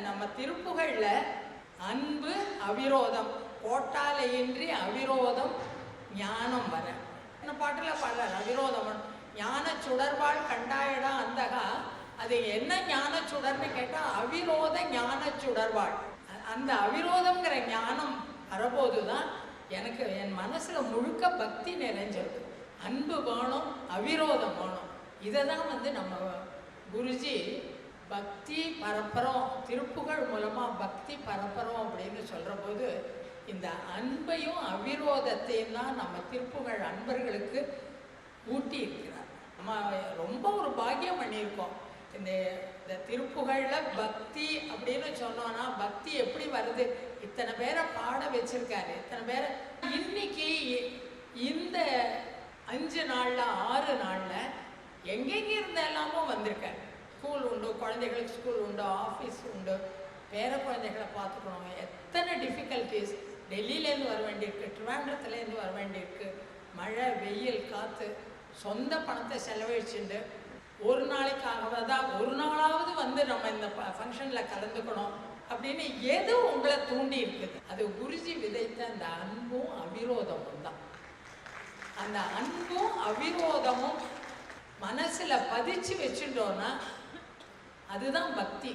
நம்ம திருப்புகள்ல அன்பு அவிரோதம் கோட்டாலையின்றி அவிரோதம் ஞானம் வர பாட்டுல பாடல அவிரோதம் ஞான சுடர்வாள் கண்டாயடா அந்தகா அது என்ன ஞான சுடர்னு கேட்டா அவிரோத ஞான சுடர்வாள். அந்த அவிரோதம்ங்கிற ஞானம் வரபோதுதான் எனக்கு என் மனசுல முழுக்க பக்தி நிறைஞ்சிருக்கு. அன்பு வேணும், அவிரோதம் வேணும். இதை தான் நம்ம குருஜி பக்தி பரப்புறோம், திருப்புகழ் மூலமா பக்தி பரப்புறோம் அப்படின்னு சொல்ற போது இந்த அன்பையும் அவிரோதத்தையும் தான் நம்ம திருப்புகழ் அன்பர்களுக்கு ஊட்டி இருக்கிறார். நம்ம ரொம்ப ஒரு பாக்கியம் பண்ணியிருக்கோம். இந்த திருப்புகழ்ல பக்தி அப்படின்னு சொன்னோம்னா பக்தி எப்படி வருது? இத்தனை பேரை பாட வச்சிருக்காரு, இத்தனை பேரை. இன்னைக்கு இந்த 5 நாள்ல 6 நாள்ல எங்கெங்க இருந்த எல்லாமோ வந்திருக்காரு. ஸ்கூல் உண்டு, குழந்தைகளுக்கு ஸ்கூல் உண்டு, ஆஃபீஸ் உண்டு, பேர குழந்தைகளை பார்த்துக்கணும். எத்தனை டிஃபிகல்ட்டிஸ். டெல்லியிலேருந்து வர வேண்டியிருக்கு, ட்ரிவாண்ட்ரத்துலேருந்து வர வேண்டியிருக்கு, மழை வெயில் காற்று, சொந்த பணத்தை செலவழிச்சுண்டு ஒரு நாளைக்காக தான் ஒரு நாளாவது வந்து நம்ம இந்த ஃபங்க்ஷனில் கலந்துக்கணும் அப்படின்னு எது உங்களை தூண்டி இருக்குது? அது குருஜி விதைத்த அந்த அன்பும் அவிரோதமும் தான். அந்த அன்பும் அவிரோதமும் மனசில் பதிச்சு வச்சுட்டோன்னா அதுதான் பக்தி.